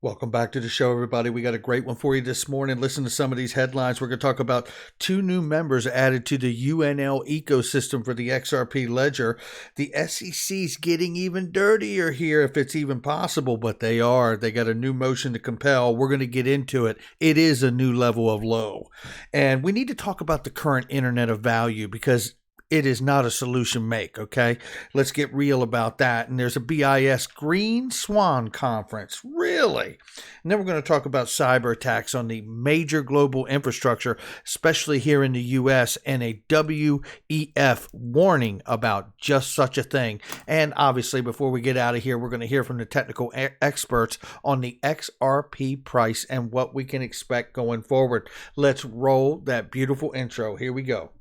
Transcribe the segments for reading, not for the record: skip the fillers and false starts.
Welcome back to the show, everybody. We got a great one for you this morning. Listen to some of these headlines. We're going to talk about 2 new members added to the UNL ecosystem for the XRP ledger. The SEC's getting even dirtier here, if it's even possible, but they are. They got a new motion to compel. We're going to get into it. It is a new level of low. And we need to talk about the current Internet of Value because it is not a solution make, okay? Let's get real about that. And there's a BIS Green Swan conference. Really? And then we're going to talk about cyber attacks on the major global infrastructure, especially here in the U.S., and a WEF warning about just such a thing. And obviously, before we get out of here, we're going to hear from the technical experts on the XRP price and what we can expect going forward. Let's roll that beautiful intro. Here we go.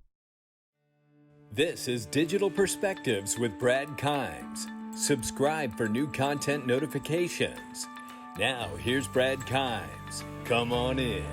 This is Digital Perspectives with Brad Kimes. Subscribe for new content notifications. Now, here's Brad Kimes. Come on in.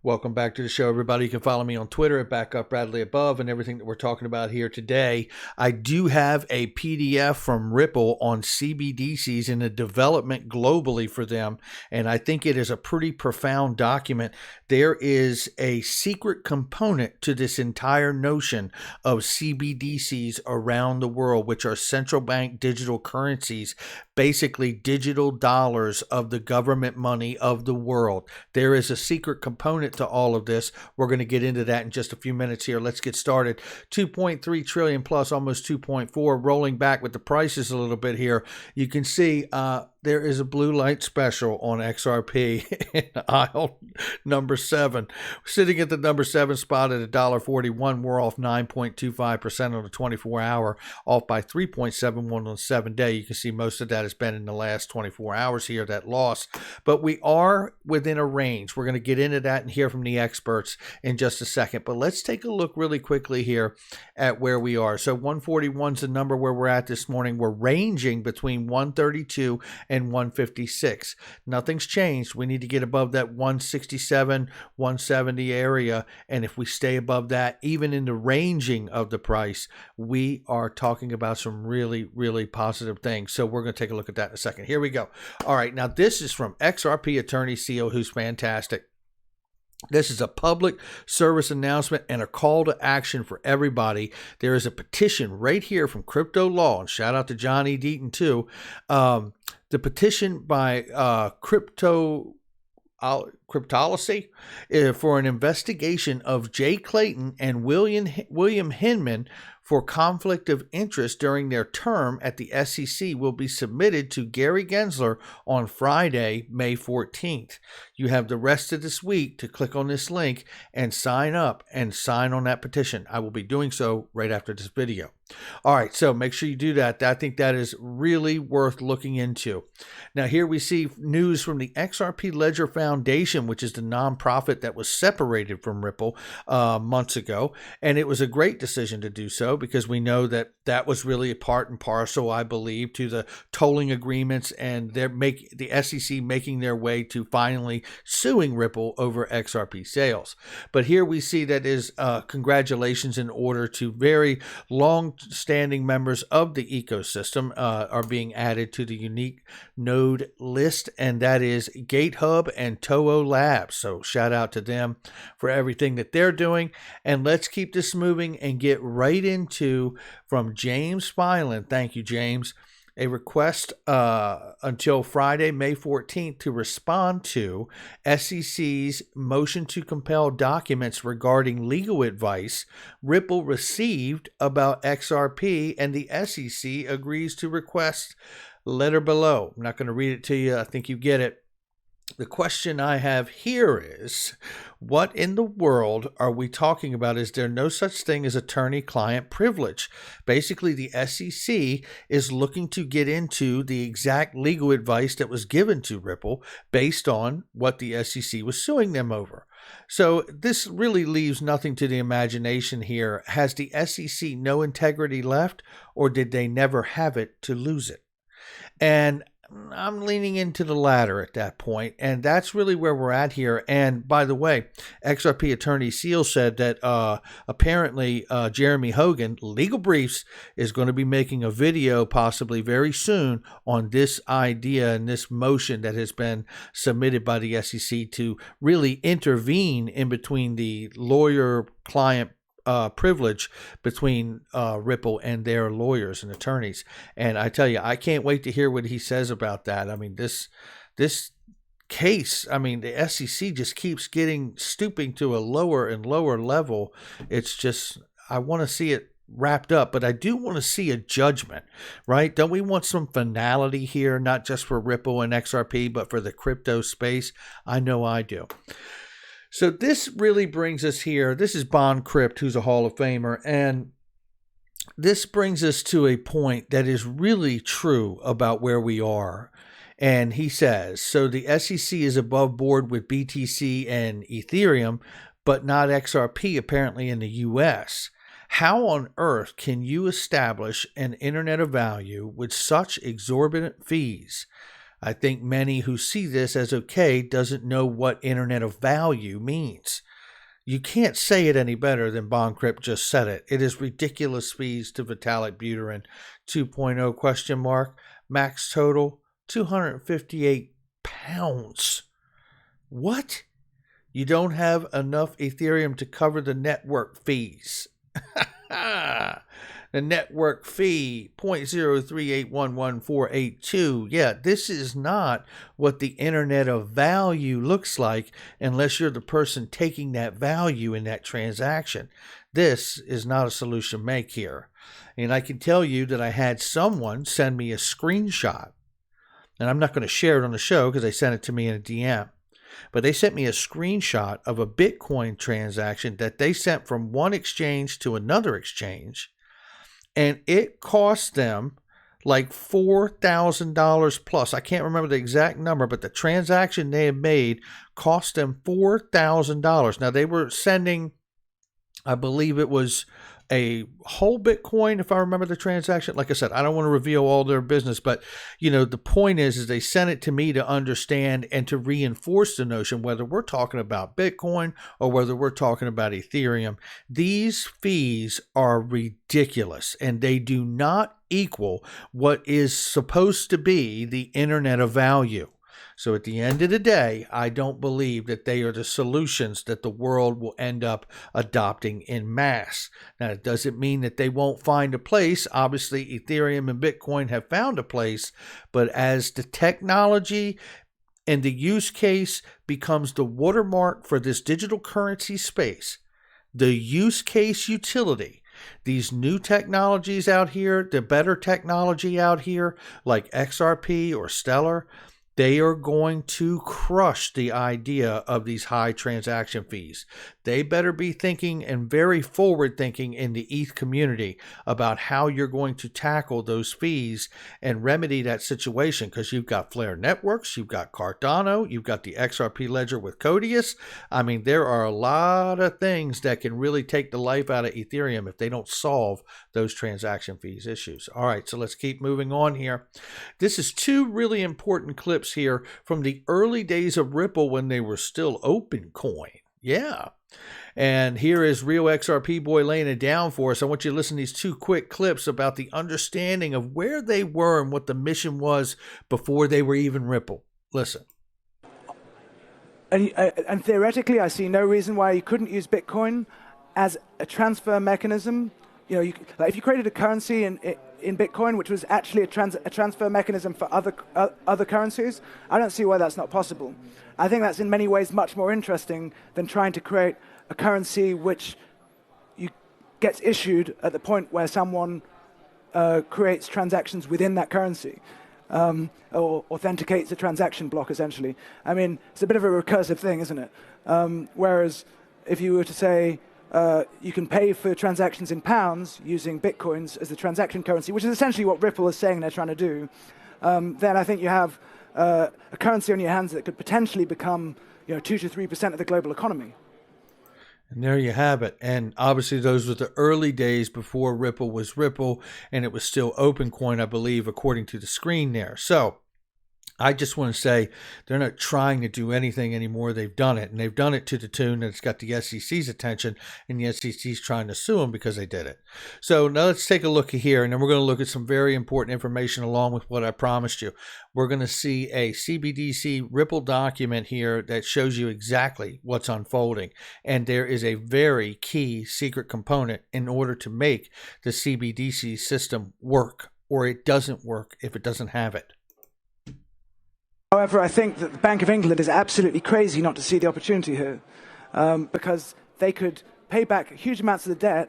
Welcome back to the show, everybody. You can follow me on Twitter at BackupBradleyAbove and everything that we're talking about here today. I do have a PDF from Ripple on CBDCs and the development globally for them, and I think it is a pretty profound document. There is a secret component to this entire notion of CBDCs around the world, which are central bank digital currencies, basically digital dollars of the government money of the world. There is a secret component to all of this. We're going to get into that in just a few minutes here. Let's get started. 2.3 trillion plus almost 2.4. Rolling back with the prices a little bit here. You can see there is a blue light special on XRP in aisle number 7. Sitting at the number 7 spot at $1.41. We're off 9.25% on the 24-hour, off by 3.71 on the 7-day. You can see most of that has been in the last 24 hours here, that loss. But we are within a range. We're going to get into that and hear from the experts in just a second. But let's take a look really quickly here at where we are. So 141 is the number where we're at this morning. We're ranging between 132 and 156. Nothing's changed. We need to get above that 167, 170 area. And if we stay above that, even in the ranging of the price, we are talking about some really, really positive things. So we're going to take a look at that in a second. Here we go. All right. Now, this is from XRP Attorney Seal, who's fantastic. This is a public service announcement and a call to action for everybody. There is a petition right here from Crypto Law, and shout out to John E. Deaton too. The petition by Cryptology for an investigation of Jay Clayton and William Hinman for conflict of interest during their term at the SEC will be submitted to Gary Gensler on Friday, May 14th. You have the rest of this week to click on this link and sign up and sign on that petition. I will be doing so right after this video. All right, so make sure you do that. I think that is really worth looking into. Now, here we see news from the XRP Ledger Foundation, which is the nonprofit that was separated from Ripple months ago. And it was a great decision to do so because we know that that was really a part and parcel, I believe, to the tolling agreements and the SEC making their way to finally suing Ripple over XRP sales. But here we see that is congratulations in order to very long-standing members of the ecosystem are being added to the unique node list, and that is GateHub and Toho Labs. So shout out to them for everything that they're doing. And let's keep this moving and get right into from James Filan. Thank you, James. A request until Friday, May 14th to respond to SEC's motion to compel documents regarding legal advice Ripple received about XRP, and the SEC agrees to request letter below. I'm not going to read it to you. I think you get it. The question I have here is, what in the world are we talking about? Is there no such thing as attorney-client privilege? Basically, the SEC is looking to get into the exact legal advice that was given to Ripple based on what the SEC was suing them over. So this really leaves nothing to the imagination here. Has the SEC no integrity left, or did they never have it to lose it? And I'm leaning into the latter at that point, and that's really where we're at here. And by the way, XRP attorney Seal said that apparently Jeremy Hogan, Legal Briefs, is going to be making a video possibly very soon on this idea and this motion that has been submitted by the SEC to really intervene in between the lawyer-client privilege between Ripple and their lawyers and attorneys. And I tell you, I can't wait to hear what he says about that. I mean, this case, I mean, the SEC just keeps stooping to a lower and lower level. It's just, I want to see it wrapped up, but I do want to see a judgment, right? Don't we want some finality here, not just for Ripple and XRP, but for the crypto space? I know I do. So this really brings us here. This is Bond Crypt, who's a Hall of Famer. And this brings us to a point that is really true about where we are. And he says, so the SEC is above board with BTC and Ethereum, but not XRP apparently in the US. How on earth can you establish an internet of value with such exorbitant fees? I think many who see this as okay doesn't know what internet of value means. You can't say it any better than Bond Crypt just said it. It is ridiculous fees to Vitalik Buterin 2.0 question mark. Max total 258 pounds. What? You don't have enough Ethereum to cover the network fees. The network fee, 0.03811,482. Yeah, this is not what the internet of value looks like unless you're the person taking that value in that transaction. This is not a solution make here. And I can tell you that I had someone send me a screenshot, and I'm not going to share it on the show because they sent it to me in a DM. But they sent me a screenshot of a Bitcoin transaction that they sent from one exchange to another exchange. And it cost them like $4,000 plus. I can't remember the exact number, but the transaction they had made cost them $4,000. Now, they were sending, I believe it was a whole Bitcoin, if I remember the transaction. Like I said, I don't want to reveal all their business, but the point is they sent it to me to understand and to reinforce the notion, whether we're talking about Bitcoin or whether we're talking about Ethereum, these fees are ridiculous and they do not equal what is supposed to be the internet of value. So at the end of the day, I don't believe that they are the solutions that the world will end up adopting in mass. Now, it doesn't mean that they won't find a place. Obviously, Ethereum and Bitcoin have found a place, but as the technology and the use case becomes the watermark for this digital currency space, the use case utility, these new technologies out here, the better technology out here, like XRP or Stellar, they are going to crush the idea of these high transaction fees. They better be thinking and very forward thinking in the ETH community about how you're going to tackle those fees and remedy that situation, because you've got Flare Networks, you've got Cardano, you've got the XRP ledger with Codius. I mean, there are a lot of things that can really take the life out of Ethereum if they don't solve those transaction fees issues. All right, so let's keep moving on here. This is two really important clips here from the early days of Ripple when they were still open coin. Yeah. And here is Real XRP Boy laying it down for us. I want you to listen to these two quick clips about the understanding of where they were and what the mission was before they were even Ripple. Listen. And theoretically, I see no reason why you couldn't use Bitcoin as a transfer mechanism. Like if you created a currency in Bitcoin, which was actually a transfer mechanism for other currencies, I don't see why that's not possible. I think that's in many ways much more interesting than trying to create a currency which gets issued at the point where someone creates transactions within that currency, or authenticates a transaction block, essentially. I mean, it's a bit of a recursive thing, isn't it? Whereas if you were to say, you can pay for transactions in pounds using Bitcoins as the transaction currency, which is essentially what Ripple is saying they're trying to do, then I think you have a currency on your hands that could potentially become 2 to 3% of the global economy. And there you have it. And obviously those were the early days before Ripple was Ripple, and it was still open coin, I believe, according to the screen there. So I just want to say they're not trying to do anything anymore. They've done it, and they've done it to the tune that it's got the SEC's attention, and the SEC's trying to sue them because they did it. So now let's take a look here, and then we're going to look at some very important information along with what I promised you. We're going to see a CBDC Ripple document here that shows you exactly what's unfolding, and there is a very key secret component in order to make the CBDC system work, or it doesn't work if it doesn't have it. However, I think that the Bank of England is absolutely crazy not to see the opportunity here, because they could pay back huge amounts of the debt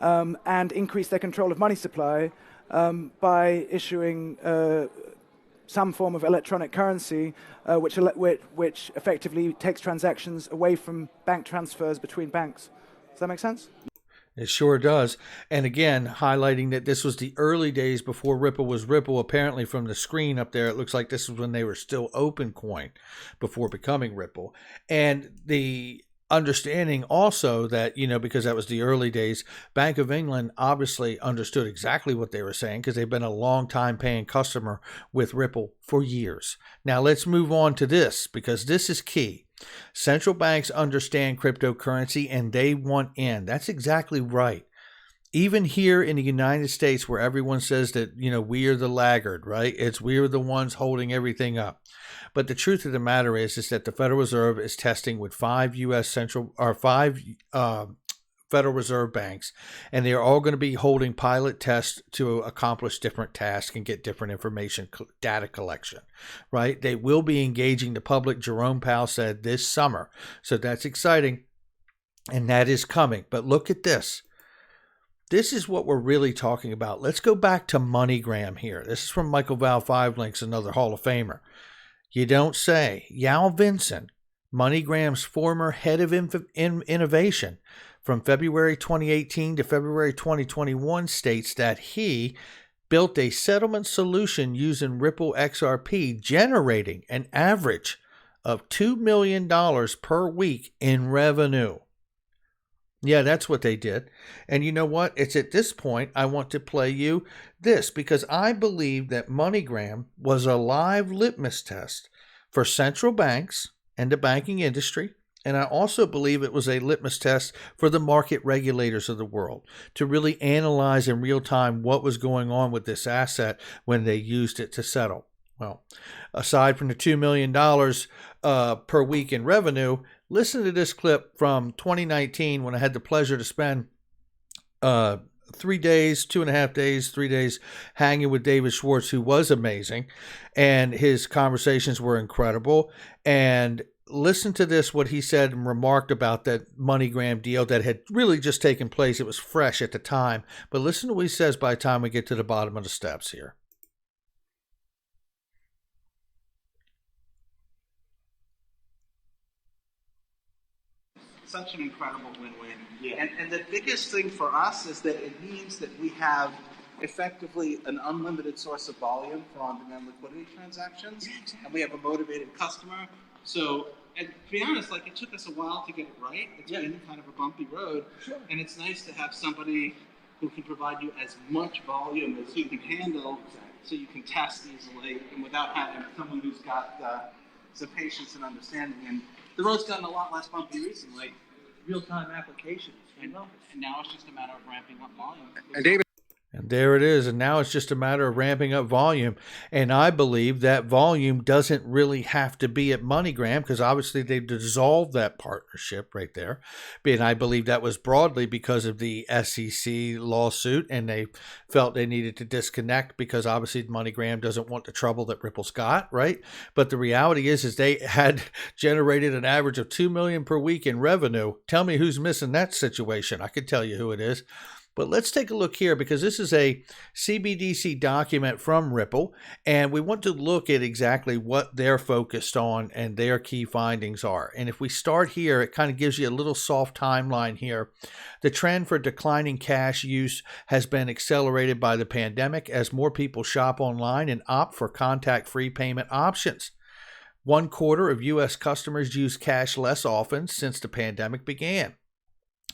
and increase their control of money supply by issuing some form of electronic currency, which effectively takes transactions away from bank transfers between banks. Does that make sense? It sure does. And again, highlighting that this was the early days before Ripple was Ripple. Apparently from the screen up there, it looks like this was when they were still OpenCoin before becoming Ripple. And the understanding also that, because that was the early days, Bank of England obviously understood exactly what they were saying because they've been a long time paying customer with Ripple for years. Now let's move on to this because this is key. Central banks understand cryptocurrency and they want in. That's exactly right. Even here in the United States where everyone says that, we are the laggard, right? We are the ones holding everything up. But the truth of the matter is that the Federal Reserve is testing with five Federal Reserve banks, and they are all going to be holding pilot tests to accomplish different tasks and get different information, data collection, right? They will be engaging the public, Jerome Powell said, this summer. So that's exciting, and that is coming. But look at this. This is what we're really talking about. Let's go back to MoneyGram here. This is from Michael Val 5 Links, another Hall of Famer. You don't say. Yao Vinson, MoneyGram's former head of innovation, from February 2018 to February 2021 states that he built a settlement solution using Ripple XRP, generating an average of $2 million per week in revenue. Yeah, that's what they did. And you know what? It's at this point I want to play you this because I believe that MoneyGram was a live litmus test for central banks and the banking industry. And I also believe it was a litmus test for the market regulators of the world to really analyze in real time what was going on with this asset when they used it to settle. Well, aside from the $2 million per week in revenue, listen to this clip from 2019 when I had the pleasure to spend 3 days, 2.5 days, 3 days hanging with David Schwartz, who was amazing. And his conversations were incredible. And listen to this, what he said and remarked about that MoneyGram deal that had really just taken place. It was fresh at the time. But listen to what he says by the time we get to the bottom of the steps here. Such an incredible win-win. Yeah. And the biggest thing for us is that it means that we have effectively an unlimited source of volume for on-demand liquidity transactions. Yeah, exactly. And we have a motivated customer. So, and to be honest, it took us a while to get it right. It's been kind of a bumpy road. Sure. And it's nice to have somebody who can provide you as much volume as you can handle, so you can test easily and without having someone who's got some patience and understanding. And the road's gotten a lot less bumpy recently. Real-time applications. And now it's just a matter of ramping up volume. And David. And there it is. And now it's just a matter of ramping up volume. And I believe that volume doesn't really have to be at MoneyGram because obviously they've dissolved that partnership right there. And I believe that was broadly because of the SEC lawsuit, and they felt they needed to disconnect because obviously MoneyGram doesn't want the trouble that Ripple's got, right? But the reality is they had generated an average of $2 million per week in revenue. Tell me who's missing that situation. I could tell you who it is. But let's take a look here because this is a CBDC document from Ripple, and we want to look at exactly what they're focused on and their key findings are. And if we start here, it kind of gives you a little soft timeline here. The trend for declining cash use has been accelerated by the pandemic as more people shop online and opt for contact-free payment options. 1/4 of U.S. customers use cash less often since the pandemic began.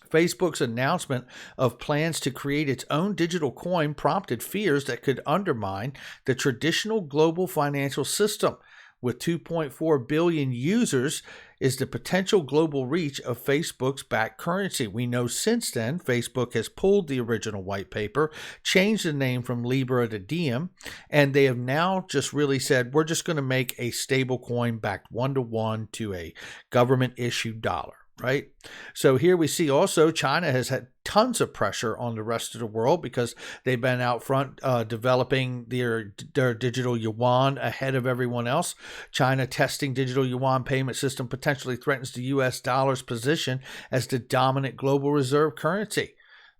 Facebook's announcement of plans to create its own digital coin prompted fears that could undermine the traditional global financial system. With 2.4 billion users is the potential global reach of Facebook's backed currency. We know since then Facebook has pulled the original white paper, changed the name from Libra to Diem, and they have now just really said, we're just going to make a stable coin backed 1-to-1 to a government-issued dollar. Right? So here we see also China has had tons of pressure on the rest of the world because they've been out front developing their digital yuan ahead of everyone else. China testing digital yuan payment system potentially threatens the US dollar's position as the dominant global reserve currency.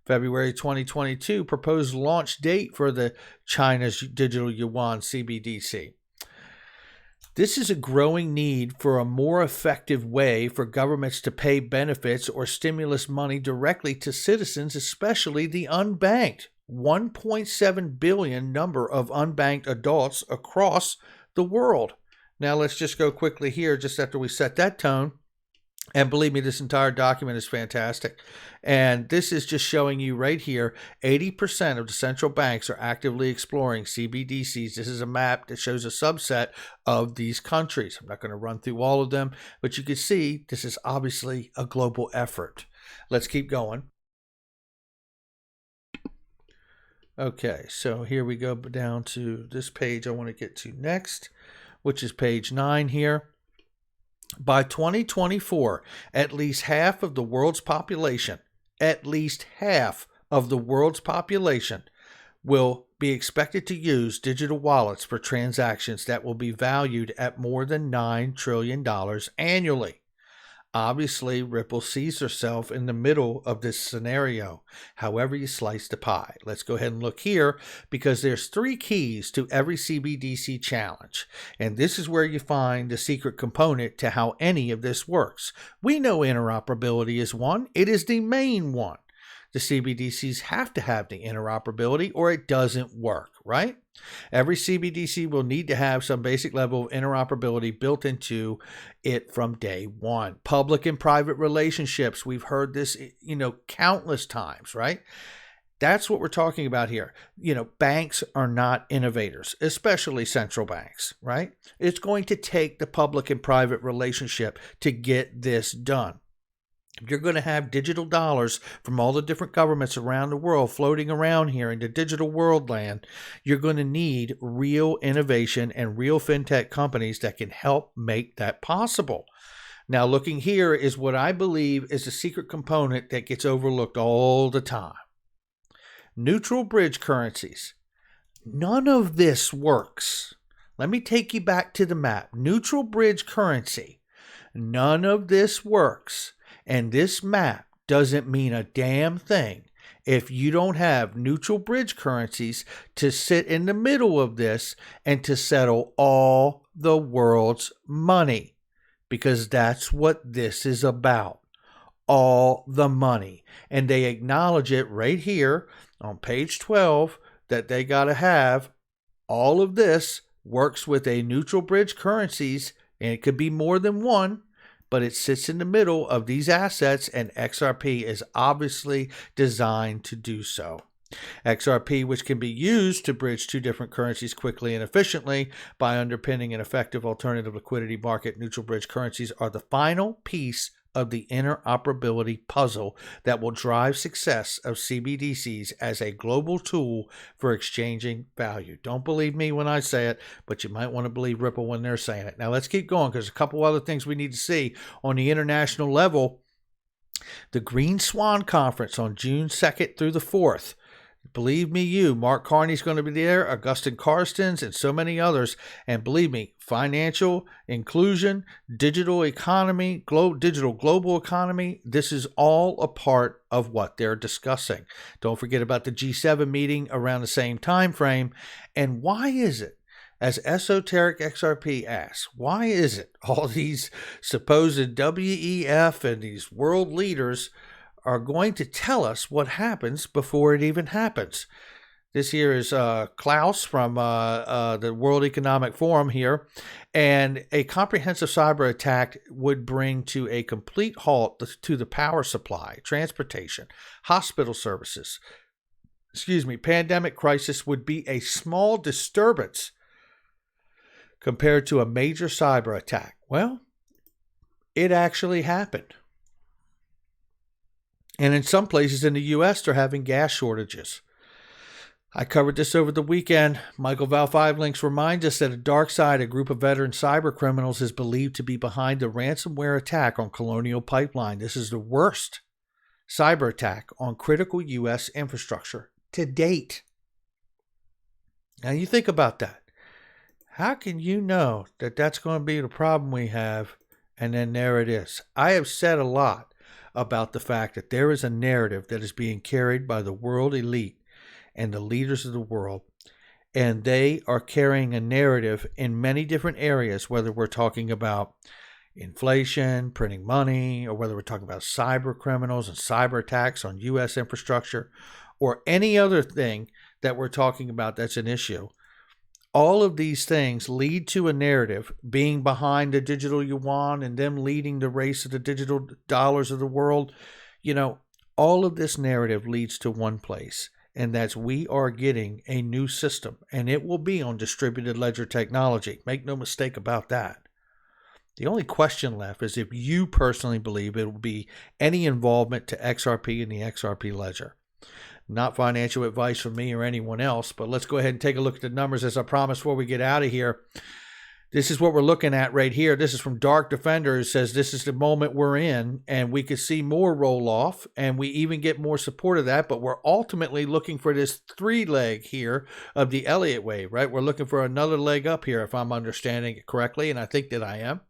February 2022 proposed launch date for the China's digital yuan CBDC. This is a growing need for a more effective way for governments to pay benefits or stimulus money directly to citizens, especially the unbanked. 1.7 billion number of unbanked adults across the world. Now let's just go quickly here just after we set that tone. And believe me, this entire document is fantastic. And this is just showing you right here, 80% of the central banks are actively exploring CBDCs. This is a map that shows a subset of these countries. I'm not going to run through all of them, but you can see this is obviously a global effort. Let's keep going. Okay, so here we go down to this page I want to get to next, which is page 9 here. By 2024, at least half of the world's population, will be expected to use digital wallets for transactions that will be valued at more than $9 trillion annually. Obviously, Ripple sees herself in the middle of this scenario, however you slice the pie. Let's go ahead and look here because there's 3 keys to every CBDC challenge. And this is where you find the secret component to how any of this works. We know interoperability is one. It is the main one. The CBDCs have to have the interoperability or it doesn't work, right? Every CBDC will need to have some basic level of interoperability built into it from day one. Public and private relationships, we've heard this, countless times, right? That's what we're talking about here. Banks are not innovators, especially central banks, right? It's going to take the public and private relationship to get this done. If you're going to have digital dollars from all the different governments around the world floating around here in the digital world land, you're going to need real innovation and real fintech companies that can help make that possible. Now, looking here is what I believe is a secret component that gets overlooked all the time. Neutral bridge currencies. None of this works. Let me take you back to the map. Neutral bridge currency. None of this works. And this map doesn't mean a damn thing if you don't have neutral bridge currencies to sit in the middle of this and to settle all the world's money. Because that's what this is about. All the money. And they acknowledge it right here on page 12 that they got to have all of this works with a neutral bridge currencies, and it could be more than one. But it sits in the middle of these assets, and XRP is obviously designed to do so. XRP, which can be used to bridge 2 different currencies quickly and efficiently by underpinning an effective alternative liquidity market, neutral bridge currencies are the final piece of the interoperability puzzle that will drive success of CBDCs as a global tool for exchanging value. Don't believe me when I say it, but you might want to believe Ripple when they're saying it. Now let's keep going because there's a couple other things we need to see on the international level. The Green Swan Conference on June 2nd through the 4th. Believe me, Mark Carney's going to be there, Augustin Karstens, and so many others. And believe me, financial inclusion, digital economy, digital global economy, this is all a part of what they're discussing. Don't forget about the G7 meeting around the same time frame. And why is it, as Esoteric XRP asks, why is it all these supposed WEF and these world leaders are going to tell us what happens before it even happens? This here is Klaus from the World Economic Forum here. And a comprehensive cyber attack would bring to a complete halt to the power supply, transportation, hospital services. Pandemic crisis would be a small disturbance compared to a major cyber attack. Well, it actually happened. And in some places in the U.S., they're having gas shortages. I covered this over the weekend. Michael Val 5 Links reminds us that a dark side, a group of veteran cyber criminals, is believed to be behind the ransomware attack on Colonial Pipeline. This is the worst cyber attack on critical U.S. infrastructure to date. Now you think about that. How can you know that that's going to be the problem we have, and then there it is? I have said a lot about the fact that there is a narrative that is being carried by the world elite and the leaders of the world, and they are carrying a narrative in many different areas, whether we're talking about inflation, printing money, or whether we're talking about cyber criminals and cyber attacks on U.S. infrastructure, or any other thing that we're talking about that's an issue. All of these things lead to a narrative being behind the digital yuan and them leading the race of the digital dollars of the world. You know, all of this narrative leads to one place, and that's we are getting a new system, and it will be on distributed ledger technology. Make no mistake about that. The only question left is if you personally believe it will be any involvement to XRP and the XRP ledger. Not financial advice from me or anyone else, but let's go ahead and take a look at the numbers as I promised before we get out of here. This is what we're looking at right here. This is from Dark Defender. It says this is the moment we're in, and we could see more roll off, and we even get more support of that, but we're ultimately looking for this 3 leg here of the Elliott wave, right? We're looking for another leg up here, if I'm understanding it correctly, and I think that I am.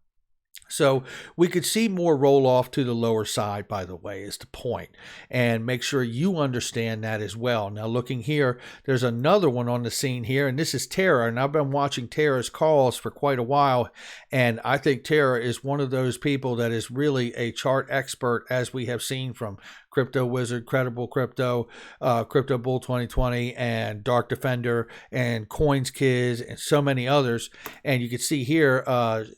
So we could see more roll off to the lower side, by the way, is the point. And make sure you understand that as well. Now, looking here, there's another one on the scene here, and this is Terra. And I've been watching Terra's calls for quite a while. And I think Terra is one of those people that is really a chart expert, as we have seen from Crypto Wizard, Credible Crypto, Crypto Bull 2020, and Dark Defender, and Coins Kids, and so many others. And you can see here,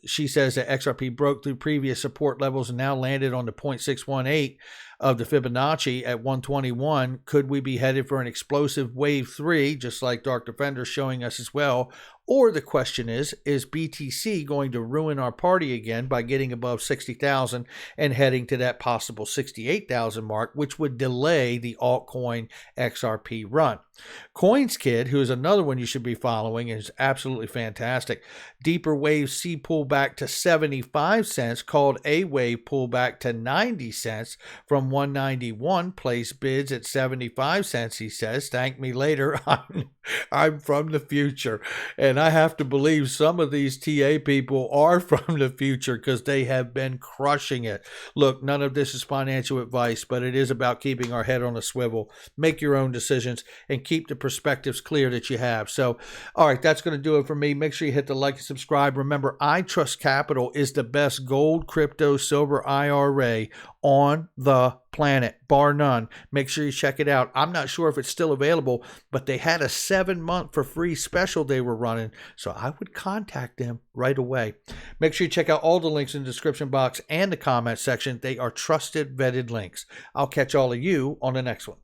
she says that XRP broke through previous support levels and now landed on the 0.618 of the Fibonacci at 121. Could we be headed for an explosive wave 3, just like Dark Defender showing us as well? Or the question is BTC going to ruin our party again by getting above 60,000 and heading to that possible 68,000 mark, which would delay the altcoin XRP run? Coins Kid, who is another one you should be following, is absolutely fantastic. Deeper Wave C pullback to 75 cents, called A Wave pullback to 90 cents from 191, place bids at 75 cents, he says. Thank me later. I'm from the future, and I have to believe some of these TA people are from the future because they have been crushing it. Look, none of this is financial advice, but it is about keeping our head on a swivel. Make your own decisions and keep the perspectives clear that you have. So, all right, that's going to do it for me. Make sure you hit the like and subscribe. Remember, I Trust Capital is the best gold, crypto, silver IRA on the planet, bar none. Make sure you check it out. I'm not sure if it's still available, but they had a 7-month for free special they were running, so I would contact them right away. Make sure you check out all the links in the description box and the comment section. They are trusted, vetted links. I'll catch all of you on the next one.